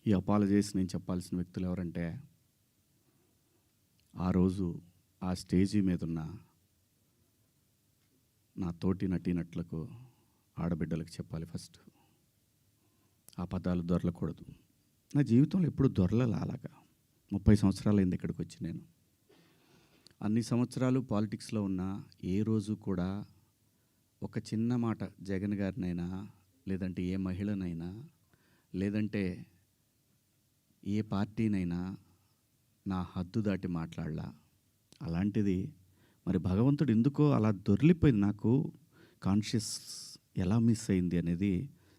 ఈ అపాలజీస్ నేను చెప్పాల్సిన వ్యక్తులు ఎవరంటే, ఆ రోజు ఆ స్టేజీ మీద ఉన్న నా తోటి నటీనటులకు, ఆడబిడ్డలకు చెప్పాలి ఫస్ట్. ఆ పదాలు దొరలకూడదు. నా జీవితంలో ఎప్పుడు దొరలలా అలాగా. 30 సంవత్సరాలైంది ఇక్కడికి వచ్చి నేను. అన్ని సంవత్సరాలు పాలిటిక్స్లో ఉన్న ఏ రోజు కూడా ఒక చిన్న మాట జగన్ గారినైనా, లేదంటే ఏ మహిళనైనా, లేదంటే ఏ పార్టీనైనా నా హద్దు దాటి మాట్లాడలా. అలాంటిది మరి భగవంతుడు ఎందుకో అలా దొర్లిపోయింది. నాకు కాన్షియస్ ఎలా మిస్ అయింది అనేది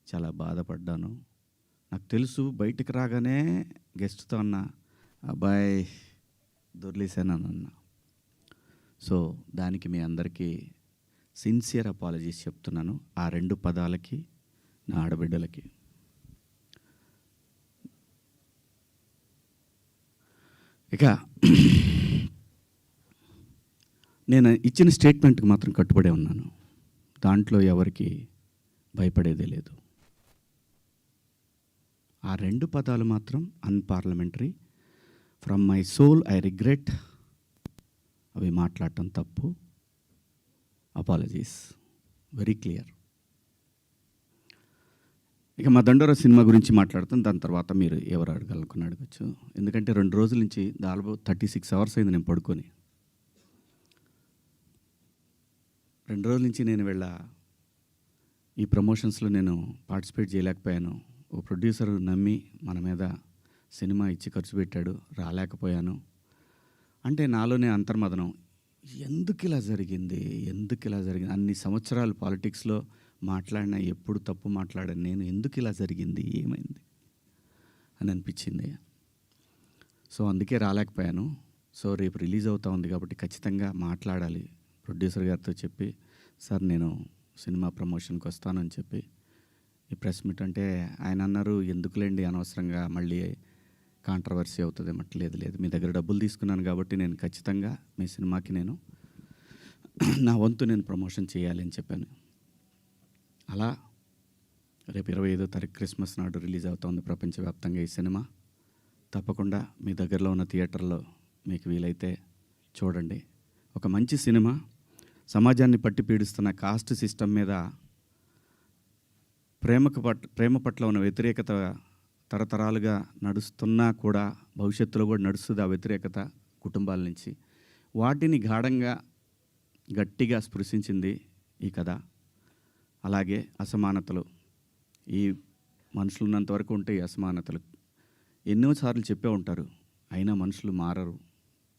చాలా బాధపడ్డాను. నాకు తెలుసు బయటికి రాగానే గెస్ట్తో అన్న, అబ్బాయి దొర్లేసాను అన్న. సో దానికి మీ అందరికీ సిన్సియర్ అపాలజీస్ చెప్తున్నాను, ఆ 2 పదాలకి, నా ఆడబిడ్డలకి. ఇక నేను ఇచ్చిన స్టేట్మెంట్కి మాత్రం కట్టుబడే ఉన్నాను. దాంట్లో ఎవరికి భయపడేదే లేదు. ఆ 2 పదాలు మాత్రం unparliamentary. From my soul I regret. అవి మాట్లాడటం తప్పు. Apologies very clear. ఇక మా దండోరా సినిమా గురించి మాట్లాడుతాను. దాని తర్వాత మీరు ఎవరు అడగలనుకుని అడగచ్చు. ఎందుకంటే 2 రోజుల నుంచి దాదాపు 36 అవర్స్ అయింది నేను పడుకొని. 2 రోజుల నుంచి నేను ఈ ప్రమోషన్స్లో నేను పార్టిసిపేట్ చేయలేకపోయాను. ఓ ప్రొడ్యూసర్ నమ్మి మన మీద సినిమా ఇచ్చి ఖర్చు పెట్టాడు, రాలేకపోయాను. అంటే నాలోనే అంతర్మదనం, ఎందుకు ఇలా జరిగింది. అన్ని సంవత్సరాలు పాలిటిక్స్లో మాట్లాడినా ఎప్పుడు తప్పు మాట్లాడాను నేను, ఎందుకు ఇలా జరిగింది, ఏమైంది అని అనిపించింది. సో అందుకే రాలేకపోయాను. సో రేపు రిలీజ్ అవుతా ఉంది కాబట్టి ఖచ్చితంగా మాట్లాడాలి. ప్రొడ్యూసర్ గారితో చెప్పి, సార్ నేను సినిమా ప్రమోషన్కి వస్తానని చెప్పి ఈ ప్రెస్ మీట్ అంటే ఆయన అన్నారు, ఎందుకులేండి అనవసరంగా మళ్ళీ కాంట్రవర్సీ అవుతుంది. లేదు, మీ దగ్గర డబ్బులు తీసుకున్నాను కాబట్టి నేను ఖచ్చితంగా మీ సినిమాకి నేను నా వంతు నేను ప్రమోషన్ చేయాలి అని చెప్పాను. అలా రేపు 25వ తారీఖు క్రిస్మస్ నాడు రిలీజ్ అవుతుంది ప్రపంచవ్యాప్తంగా ఈ సినిమా. తప్పకుండా మీ దగ్గరలో ఉన్న థియేటర్లో మీకు వీలైతే చూడండి. ఒక మంచి సినిమా, సమాజాన్ని పట్టి పీడిస్తున్న కాస్ట్ సిస్టమ్ మీద ప్రేమ పట్ల ఉన్న వ్యతిరేకత తరతరాలుగా నడుస్తున్నా కూడా భవిష్యత్తులో కూడా నడుస్తుంది. ఆ వ్యతిరేకత కుటుంబాల నుంచి వాటిని గాఢంగా గట్టిగా స్పృశించింది ఈ కథ. అలాగే అసమానతలు, ఈ మనుషులు ఉన్నంతవరకు ఉంటే ఈ అసమానతలు ఎన్నోసార్లు చెప్పే ఉంటారు, అయినా మనుషులు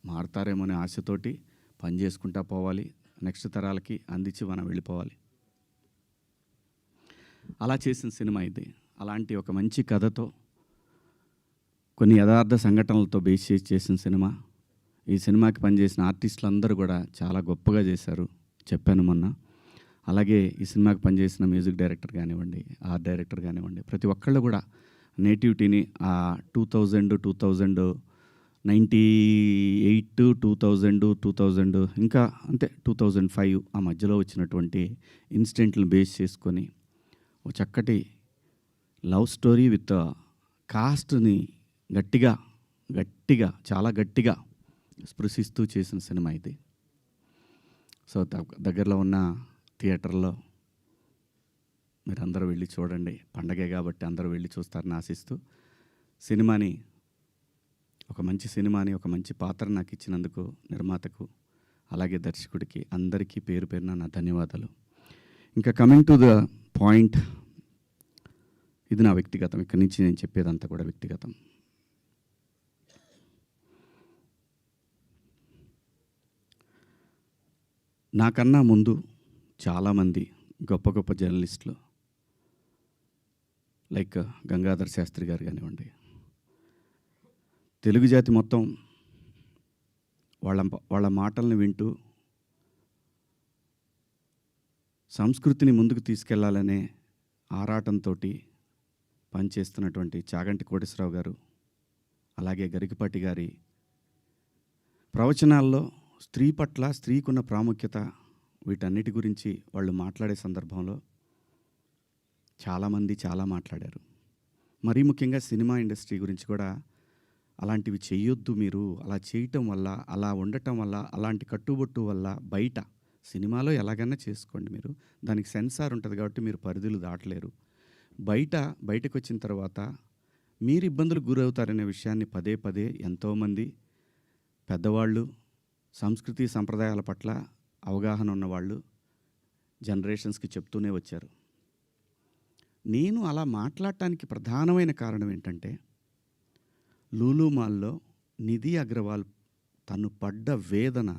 మారతారేమో అనే ఆశతోటి పని చేసుకుంటా పోవాలి, నెక్స్ట్ తరాలకి అందించి మనం వెళ్ళిపోవాలి. అలా చేసిన సినిమా ఇది. అలాంటి ఒక మంచి కథతో, కొన్ని యథార్థ సంఘటనలతో బేస్ చేసిన సినిమా. ఈ సినిమాకి పనిచేసిన ఆర్టిస్టులు అందరూ కూడా చాలా గొప్పగా చేశారు, చెప్పాను మొన్న. అలాగే ఈ సినిమాకి పనిచేసిన మ్యూజిక్ డైరెక్టర్ కానివ్వండి, ఆర్ట్ డైరెక్టర్ కానివ్వండి, ప్రతి ఒక్కళ్ళు కూడా నేటివిటీని ఆ 1998, 2000 ఇంకా అంతే 2005 ఆ మధ్యలో వచ్చినటువంటి ఇన్సిడెంట్లను బేస్ చేసుకొని ఒక చక్కటి లవ్ స్టోరీ విత్ కాస్ట్ని గట్టిగా చాలా గట్టిగా స్పృశిస్తూ చేసిన సినిమా ఇది. సో దగ్గరలో ఉన్న థియేటర్లో మీరందరూ వెళ్ళి చూడండి. పండగే కాబట్టి అందరూ వెళ్ళి చూస్తారని ఆశిస్తూ, ఒక మంచి సినిమాని, ఒక మంచి పాత్ర నాకు ఇచ్చినందుకు నిర్మాతకు, అలాగే దర్శకుడికి అందరికీ పేరు పేరున నా ధన్యవాదాలు. ఇంకా కమింగ్ టు ద పాయింట్, ఇది నా వ్యక్తిగతం. ఇక్కడి నుంచి నేను చెప్పేదంతా కూడా వ్యక్తిగతం. నాకన్నా ముందు చాలామంది గొప్ప గొప్ప జర్నలిస్టులు లైక్ గంగాధర్ శాస్త్రి గారు కానివ్వండి, తెలుగు జాతి మొత్తం వాళ్ళ మాటల్ని వింటూ సంస్కృతిని ముందుకు తీసుకెళ్లాలనే ఆరాటంతో పనిచేస్తున్నటువంటి చాగంటి కోటేశ్వరరావు గారు, అలాగే గరికపాటి గారి ప్రవచనాల్లో స్త్రీ పట్ల, స్త్రీకున్న ప్రాముఖ్యత, వీటన్నిటి గురించి వాళ్ళు మాట్లాడే సందర్భంలో చాలామంది చాలా మాట్లాడారు. మరీ ముఖ్యంగా సినిమా ఇండస్ట్రీ గురించి కూడా అలాంటివి చెయ్యొద్దు మీరు. అలా చేయటం వల్ల, అలా ఉండటం వల్ల, అలాంటి కట్టుబొట్టు వల్ల బయట సినిమాలో ఎలాగైనా చేసుకోండి మీరు. దానికి సెన్సార్ ఉంటది కాబట్టి మీరు పరిధులు దాటలేరు. బయటకొచ్చిన తర్వాత మీరు ఇబ్బందులకు గురవుతారనే విషయాన్ని పదే పదే ఎంతోమంది పెద్దవాళ్ళు, సంస్కృతి సంప్రదాయాల పట్ల అవగాహన ఉన్నవాళ్ళు జనరేషన్స్‌కి చెప్తూనే వచ్చారు. నేను అలా మాట్లాడటానికి ప్రధానమైన కారణం ఏంటంటే, లూలు మాల్‌లో నిధి అగర్వాల్ తను పడ్డ వేదన,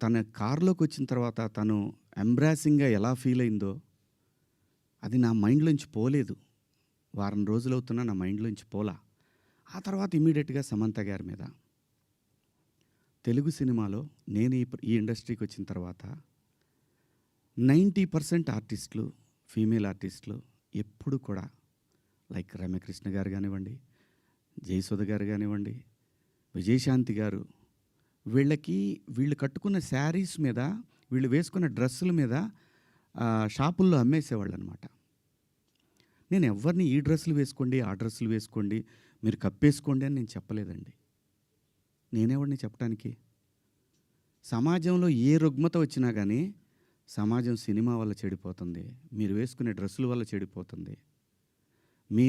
తన కారులోకొచ్చిన తర్వాత తను ఎంబ్రాసింగ్‌గా ఎలా ఫీల్ అయిందో, అది నా మైండ్‌లోంచి పోలేదు. వారం రోజులవుతున్నా నా మైండ్‌లోంచి పోలా. ఆ తర్వాత ఇమ్మీడియేట్‌గా సమంత గారి మీద. తెలుగు సినిమాలో నేను ఈ ఇండస్ట్రీకి వచ్చిన తర్వాత 90% ఆర్టిస్టులు, ఫీమేల్ ఆర్టిస్టులు ఎప్పుడు కూడా లైక్ రమ్యకృష్ణ గారు కానివ్వండి, జయసుధ గారు కానివ్వండి, విజయశాంతి గారు, వీళ్ళు కట్టుకున్న శారీస్ మీద, వీళ్ళు వేసుకున్న డ్రెస్సుల మీద షాపుల్లో అమ్మేసేవాళ్ళు అనమాట. నేను ఎవరిని ఈ డ్రెస్సులు వేసుకోండి, ఆ డ్రెస్సులు వేసుకోండి, మీరు కప్పేసుకోండి అని నేను చెప్పలేదండి. నేనెవడిని చెప్పడానికి? సమాజంలో ఏ రుగ్మత వచ్చినా కానీ సమాజం సినిమా వల్ల చెడిపోతుంది, మీరు వేసుకునే డ్రెస్సుల వల్ల చెడిపోతుంది, మీ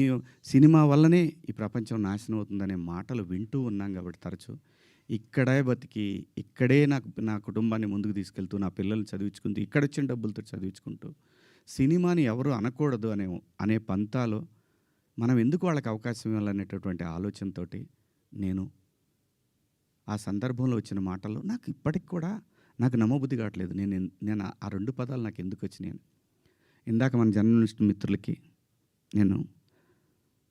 సినిమా వల్లనే ఈ ప్రపంచం నాశనం అవుతుందనే మాటలు వింటూ ఉన్నాం కాబట్టి తరచు ఇక్కడే బతికి, ఇక్కడే నా కుటుంబాన్ని ముందుకు తీసుకెళ్తూ, నా పిల్లల్ని చదివించుకుంటూ, ఇక్కడొచ్చిన డబ్బులతో చదివించుకుంటూ, సినిమాని ఎవరు అనకూడదు అనే పంతాలో మనం ఎందుకు వాళ్ళకి అవకాశం ఇవ్వాలనేటటువంటి ఆలోచనతోటి నేను ఆ సందర్భంలో వచ్చిన మాటలు నాకు ఇప్పటికి కూడా నాకు నమ్మబుద్ధి కావట్లేదు. నేను ఆ 2 పదాలు నాకు ఎందుకు వచ్చినాయని. ఇందాక మన జర్నలిస్ట్ మిత్రులకి నేను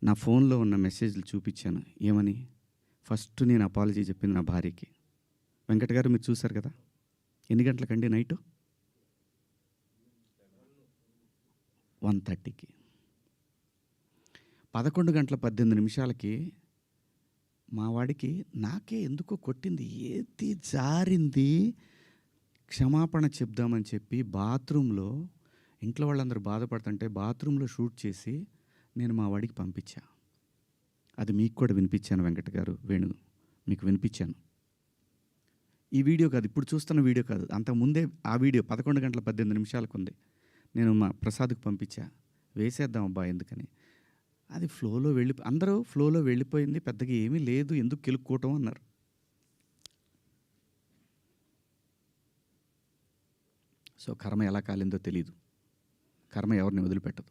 నా ఫోన్లో ఉన్న మెసేజ్లు చూపించాను. ఏమని? ఫస్ట్ నేను అపాలజీ చెప్పింది నా భార్యకి. వెంకట గారు మీరు చూశారు కదా, ఎన్ని గంటలకండి? నైటు 1:30కి. 11:18 మా వాడికి నాకే ఎందుకో కొట్టింది, ఏది జారింది, క్షమాపణ చెప్దామని చెప్పి బాత్రూంలో, ఇంట్లో వాళ్ళందరూ బాధపడుతుంటే బాత్రూంలో షూట్ చేసి నేను మా వాడికి పంపించా. అది మీకు కూడా వినిపించాను వెంకట గారు, వేణు మీకు వినిపించాను. ఈ వీడియో కాదు, ఇప్పుడు చూస్తున్న వీడియో కాదు, అంతకుముందే ఆ వీడియో 11:18 ఉంది. నేను మా ప్రసాద్కి పంపించా, వేసేద్దాం అబ్బా ఎందుకని. అది అందరూ ఫ్లోలో వెళ్ళిపోయింది, పెద్దగా ఏమీ లేదు, ఎందుకు కెలుక్కోవటం అన్నారు. సో కర్మ ఎలా కాలిందో తెలీదు. కర్మ ఎవరిని వదిలిపెట్టదు.